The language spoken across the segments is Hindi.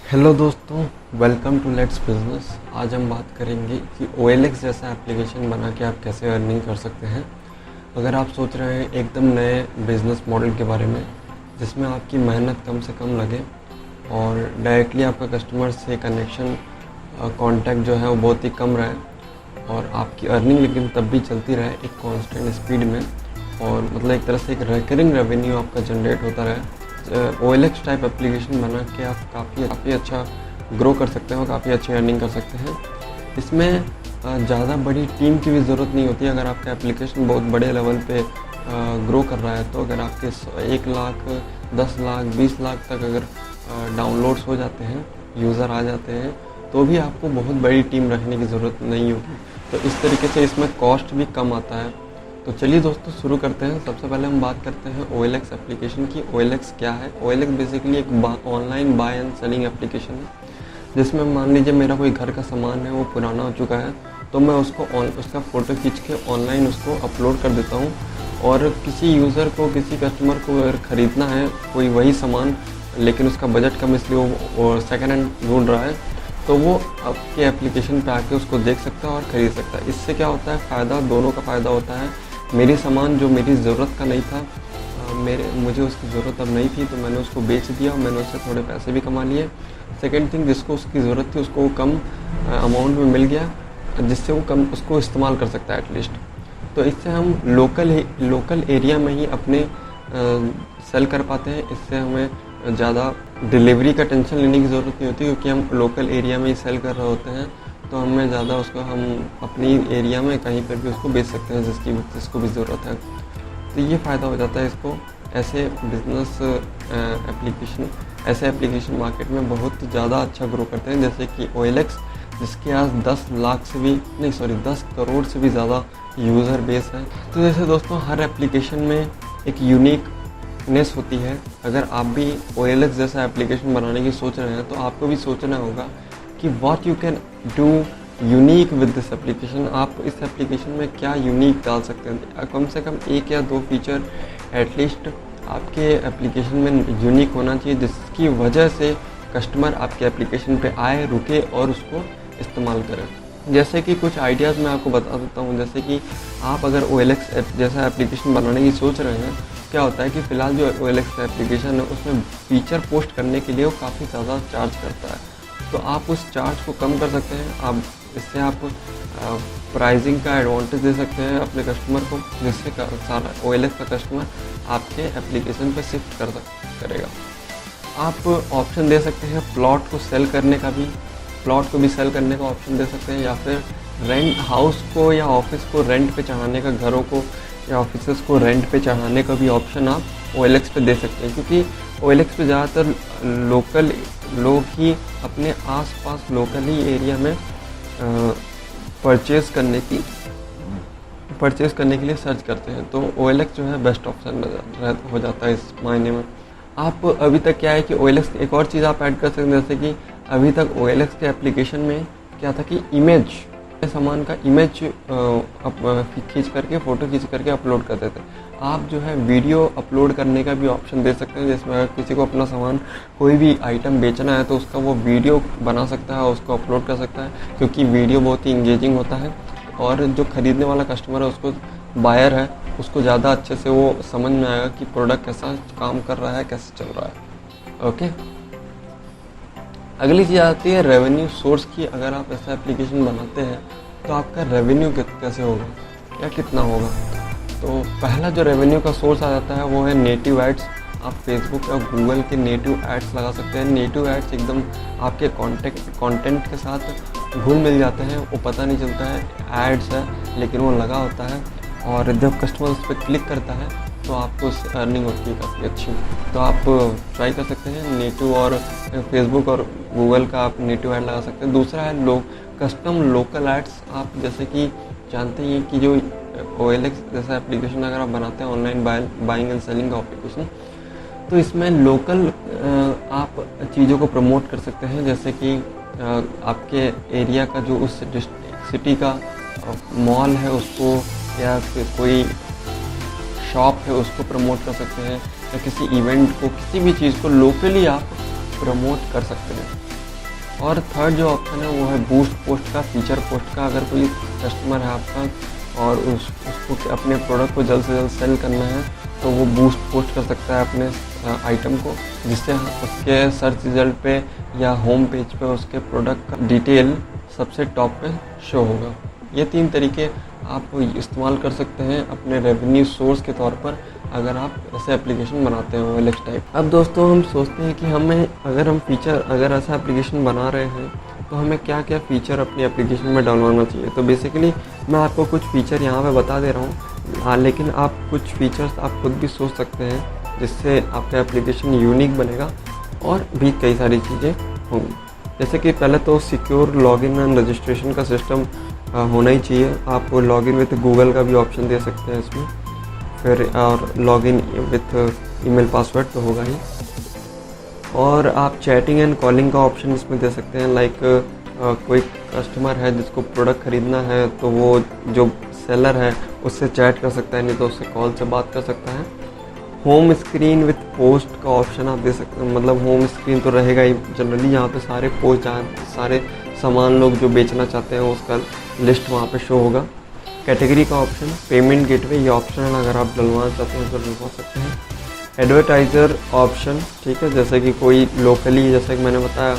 हेलो दोस्तों, वेलकम टू लेट्स बिजनेस। आज हम बात करेंगे कि OLX जैसा एप्लीकेशन बना के आप कैसे अर्निंग कर सकते हैं। अगर आप सोच रहे हैं एकदम नए बिजनेस मॉडल के बारे में जिसमें आपकी मेहनत कम से कम लगे और डायरेक्टली आपका कस्टमर से कनेक्शन कांटेक्ट जो है वो बहुत ही कम रहे और आपकी अर्निंग लेकिन तब भी चलती रहे एक कांस्टेंट स्पीड में, और मतलब एक तरह से एक रिकरिंग रेवेन्यू आपका जनरेट होता रहे, OLX टाइप एप्लीकेशन बना के आप काफ़ी अच्छा ग्रो कर सकते हैं और काफ़ी अच्छी अर्निंग कर सकते हैं। इसमें ज़्यादा बड़ी टीम की भी ज़रूरत नहीं होती। अगर आपका एप्लीकेशन बहुत बड़े लेवल पे ग्रो कर रहा है तो अगर आपके 1 लाख 10 लाख 20 लाख तक अगर डाउनलोड्स हो जाते हैं, यूज़र आ जाते हैं, तो भी आपको बहुत बड़ी टीम रखने की ज़रूरत नहीं होगी। तो इस तरीके से इसमें कॉस्ट भी कम आता है। तो चलिए दोस्तों शुरू करते हैं। सबसे पहले हम बात करते हैं OLX एप्लीकेशन की। OLX क्या है? OLX बेसिकली एक online buy and selling application है, जिसमें मान लीजिए मेरा कोई घर का सामान है, वो पुराना हो चुका है, तो मैं उसका फ़ोटो खींच के ऑनलाइन उसको अपलोड कर देता हूँ। और किसी यूज़र को, किसी कस्टमर को अगर ख़रीदना है कोई वही सामान, लेकिन उसका बजट कम इसलिए वो सेकेंड हैंड ढूंढ रहा है, तो वो आपके एप्लीकेशन पे आके उसको देख सकता है और ख़रीद सकता है। इससे क्या होता है, फ़ायदा दोनों का फ़ायदा होता है। मेरी सामान जो मेरी ज़रूरत का नहीं था, मुझे उसकी ज़रूरत अब नहीं थी, तो मैंने उसको बेच दिया और मैंने उससे थोड़े पैसे भी कमा लिए। सेकंड थिंग, जिसको उसकी ज़रूरत थी उसको कम अमाउंट में मिल गया, जिससे वो कम उसको इस्तेमाल कर सकता है एटलीस्ट। तो इससे हम लोकल एरिया में ही अपने सेल कर पाते हैं। इससे हमें ज़्यादा डिलीवरी का टेंशन लेने की ज़रूरत नहीं होती, क्योंकि हम लोकल एरिया में ही सेल कर रहे होते हैं। तो हमें ज़्यादा उसको हम अपनी एरिया में कहीं पर भी उसको बेच सकते हैं जिसको भी ज़रूरत है। तो ये फ़ायदा हो जाता है इसको। ऐसे बिजनेस ऐसे एप्लीकेशन मार्केट में बहुत ज़्यादा अच्छा ग्रो करते हैं, जैसे कि OLX, जिसके आज 10 करोड़ से भी ज़्यादा यूज़र बेस है। तो जैसे दोस्तों हर एप्लीकेशन में एक यूनिकनेस होती है। अगर आप भी OLX जैसा एप्लीकेशन बनाने की सोच रहे हैं तो आपको भी सोचना होगा कि what you can do unique with this application. आप इस एप्लीकेशन में क्या यूनिक डाल सकते हैं। कम से कम 1 या 2 फीचर एटलीस्ट आपके एप्लीकेशन में यूनिक होना चाहिए, जिसकी वजह से कस्टमर आपके एप्लीकेशन पे आए, रुके और उसको इस्तेमाल करें। जैसे कि कुछ आइडियाज़ मैं आपको बता देता हूँ। जैसे कि आप अगर OLX जैसा एप्लीकेशन बनाने की सोच रहे हैं, क्या होता है कि फ़िलहाल जो OLX एप्लीकेशन है उसमें फीचर पोस्ट करने के लिए वो काफ़ी ज़्यादा चार्ज करता है। तो आप उस चार्ज को कम कर सकते हैं। इससे आप प्राइसिंग का एडवांटेज दे सकते हैं अपने कस्टमर को, जिससे सारा OLX का कस्टमर आपके एप्लीकेशन पर शिफ्ट करेगा। आप ऑप्शन दे सकते हैं प्लॉट को सेल करने का सेल करने का ऑप्शन दे सकते हैं, या फिर रेंट हाउस को या ऑफिस को रेंट पे चढ़ाने का, घरों को या ऑफिसेस को रेंट पे चढ़ाने का भी ऑप्शन आप OLX पे दे सकते हैं। क्योंकि OLX पे ज़्यादातर लोकल लोग ही अपने आसपास लोकल ही एरिया में परचेज़ करने के लिए सर्च करते हैं। तो OLX जो है बेस्ट ऑप्शन हो जाता है इस मायने में। आप अभी तक क्या है कि OLX एक और चीज़ आप ऐड कर सकते हैं, जैसे कि अभी तक OLX के एप्लीकेशन में क्या था कि इमेज सामान का इमेज फ़ोटो खींच करके अपलोड करते थे। आप जो है वीडियो अपलोड करने का भी ऑप्शन दे सकते हैं, जिसमें अगर किसी को अपना सामान कोई भी आइटम बेचना है तो उसका वो वीडियो बना सकता है, उसको अपलोड कर सकता है, क्योंकि वीडियो बहुत ही इंगेजिंग होता है और जो ख़रीदने वाला कस्टमर है, उसको बायर है, उसको ज़्यादा अच्छे से वो समझ में आएगा कि प्रोडक्ट कैसा काम कर रहा है, कैसे चल रहा है। ओके, अगली चीज़ आती है रेवेन्यू सोर्स की। अगर आप ऐसा एप्लीकेशन बनाते हैं तो आपका रेवेन्यू कैसे होगा या कितना होगा। तो पहला जो रेवेन्यू का सोर्स आ जाता है वो है नेटिव एड्स। आप फेसबुक या गूगल के नेटिव एड्स लगा सकते हैं। नेटिव एड्स एकदम आपके कंटेंट के साथ घुल मिल जाते हैं, वो पता नहीं चलता है एड्स है, लेकिन वो लगा होता है, और जब कस्टमर उस पर क्लिक करता है तो आपको उससे अर्निंग होती है काफ़ी अच्छी। तो आप ट्राई कर सकते हैं नेटिव, और फेसबुक और गूगल का आप नेटिव ऐड लगा सकते हैं। दूसरा है कस्टम लोकल एड्स। आप जैसे कि जानते हैं कि जो OLX जैसा एप्लीकेशन अगर आप बनाते हैं, ऑनलाइन बाइंग एंड सेलिंग का एप्लीकेशन, तो इसमें लोकल आप चीज़ों को प्रमोट कर सकते हैं। जैसे कि आपके एरिया का जो उस सिटी का मॉल है उसको, या फिर कोई शॉप है उसको प्रमोट कर सकते हैं, या किसी इवेंट को, किसी भी चीज़ को लोकली आप प्रमोट कर सकते हैं। और थर्ड जो ऑप्शन है वो है बूस्ट पोस्ट का, फीचर पोस्ट का। अगर कोई कस्टमर है आपका और उसको अपने प्रोडक्ट को जल्द से जल्द सेल करना है तो वो बूस्ट पोस्ट कर सकता है अपने आइटम को, जिससे उसके सर्च रिजल्ट पे या होम पेज पे उसके प्रोडक्ट का डिटेल सबसे टॉप पे शो होगा। ये 3 तरीके आप इस्तेमाल कर सकते हैं अपने रेवेन्यू सोर्स के तौर पर अगर आप ऐसे एप्लीकेशन बनाते हैं OLX टाइप। अब दोस्तों हम सोचते हैं कि अगर ऐसा एप्लीकेशन बना रहे हैं तो हमें क्या क्या फ़ीचर अपनी एप्लीकेशन में डालवाना चाहिए। तो बेसिकली मैं आपको कुछ फ़ीचर यहाँ पे बता दे रहा हूँ, लेकिन आप कुछ फ़ीचर्स आप खुद भी सोच सकते हैं जिससे आपका एप्लीकेशन यूनिक बनेगा और भी कई सारी चीज़ें होंगी। जैसे कि पहले तो सिक्योर लॉगिन एंड रजिस्ट्रेशन का सिस्टम होना ही चाहिए। आप लॉगिन विथ गूगल का भी ऑप्शन दे सकते हैं इसमें, फिर और लॉगिन विथ ईमेल पासवर्ड तो होगा ही। और आप चैटिंग एंड कॉलिंग का ऑप्शन इसमें दे सकते हैं। लाइक कोई कस्टमर है जिसको प्रोडक्ट ख़रीदना है तो वो जो सेलर है उससे चैट कर सकता है, नहीं तो उससे कॉल से बात कर सकता है। होम स्क्रीन विथ पोस्ट का ऑप्शन आप दे सकते हैं, मतलब होम स्क्रीन तो रहेगा ही जनरली, यहाँ पे सारे पोस्ट सारे सामान लोग जो बेचना चाहते हैं उसका लिस्ट वहाँ पे शो होगा। कैटेगरी का ऑप्शन, पेमेंट गेटवे ये ऑप्शनल, अगर आप डलवाना चाहते हैं तो डलवा सकते हैं। एडवर्टाइज़र ऑप्शन, ठीक है, जैसे कि कोई लोकली, जैसे कि मैंने बताया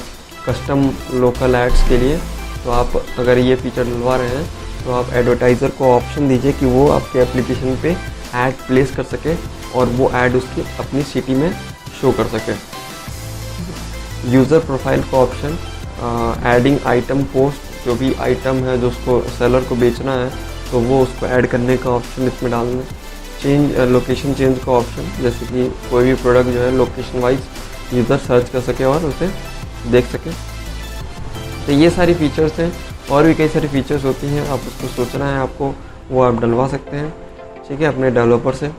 कस्टम लोकल एड्स के लिए, तो आप अगर ये फीचर डलवा रहे हैं तो आप एडवर्टाइज़र को ऑप्शन दीजिए कि वो आपके एप्लीकेशन पे ऐड प्लेस कर सके और वो ऐड उसकी अपनी सिटी में शो कर सके। यूज़र प्रोफाइल का ऑप्शन, एडिंग आइटम पोस्ट, जो भी आइटम है जो उसको सेलर को बेचना है तो वो उसको ऐड करने का ऑप्शन इसमें डालना। चेंज लोकेशन चेंज का ऑप्शन, जैसे कि कोई भी प्रोडक्ट जो है लोकेशन वाइज यूज़र सर्च कर सके और उसे देख सके। तो ये सारी फीचर्स हैं, और भी कई सारी फीचर्स होती हैं, आप उसको सोचना है आपको, वो आप डलवा सकते हैं, ठीक है, अपने डेवलपर से।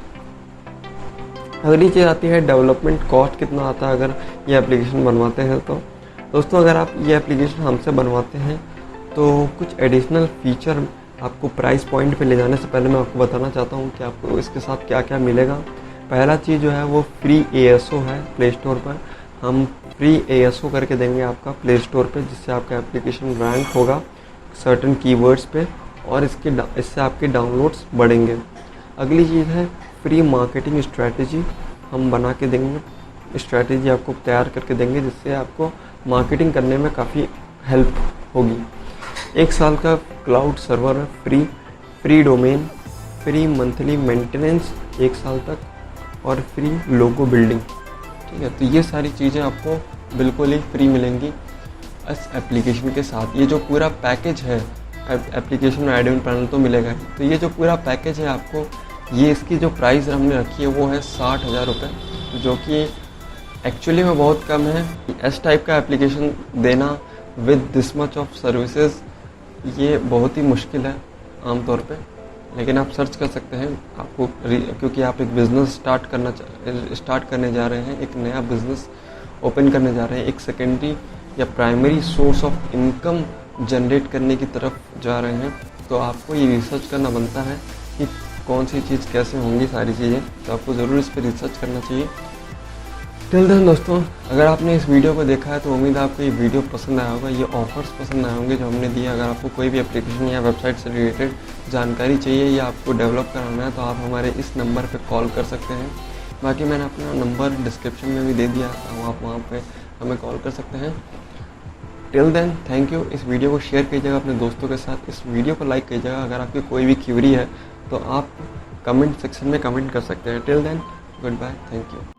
अगली चीज़ आती है डेवलपमेंट कॉस्ट कितना आता है अगर ये एप्लीकेशन बनवाते हैं। तो दोस्तों अगर आप ये एप्लीकेशन हमसे बनवाते हैं तो कुछ एडिशनल फीचर आपको प्राइस पॉइंट पे ले जाने से पहले मैं आपको बताना चाहता हूँ कि आपको इसके साथ क्या क्या मिलेगा। पहला चीज़ जो है वो फ्री ASO है प्ले स्टोर पर। हम फ्री ASO करके देंगे आपका प्ले स्टोर पे, जिससे आपका एप्लीकेशन रैंक होगा सर्टेन कीवर्ड्स पे और इससे आपके डाउनलोड्स बढ़ेंगे। अगली चीज़ है फ्री मार्केटिंग स्ट्रैटेजी, हम बना के देंगे, स्ट्रैटेजी आपको तैयार करके देंगे जिससे आपको मार्केटिंग करने में काफ़ी हेल्प होगी। 1 साल का क्लाउड सर्वर है free domain, free monthly maintenance 1 साल तक और फ्री लोगो बिल्डिंग, ठीक है। तो ये सारी चीज़ें आपको बिल्कुल ही फ्री मिलेंगी इस एप्लीकेशन के साथ। ये जो पूरा पैकेज है, एप्लीकेशन में एडमिन पैनल तो मिलेगा ही, तो ये जो पूरा पैकेज है आपको, ये इसकी जो प्राइस हमने रखी है वो है 60,000 रुपये, जो कि एक्चुअली में बहुत कम है। इस टाइप का एप्लीकेशन देना with this much of services ये बहुत ही मुश्किल है आमतौर पे, लेकिन आप सर्च कर सकते हैं आपको, क्योंकि आप एक बिज़नेस स्टार्ट करने जा रहे हैं, एक नया बिज़नेस ओपन करने जा रहे हैं, एक सेकेंडरी या primary source of income generate करने की तरफ जा रहे हैं, तो आपको ये रिसर्च करना बनता है कि कौन सी चीज़ कैसे होंगी सारी चीज़ें, तो आपको ज़रूर इस पर रिसर्च करना चाहिए। टिल देन दोस्तों, अगर आपने इस वीडियो को देखा है तो उम्मीद है आपको ये वीडियो पसंद आया होगा, ये ऑफर्स पसंद आए होंगे जो हमने दिए। अगर आपको कोई भी एप्लीकेशन या वेबसाइट से रिलेटेड जानकारी चाहिए या आपको डेवलप कराना है तो आप हमारे इस नंबर पे कॉल कर सकते हैं। बाकी मैंने अपना नंबर डिस्क्रिप्शन में भी दे दिया, तो आप वहाँ पे हमें कॉल कर सकते हैं। Till then thank you. इस वीडियो को शेयर कीजिएगा अपने दोस्तों के साथ, इस वीडियो को लाइक कीजिएगा। अगर आपकी कोई भी क्वेरी है तो आप कमेंट सेक्शन में कमेंट कर सकते हैं। Till then goodbye, thank you.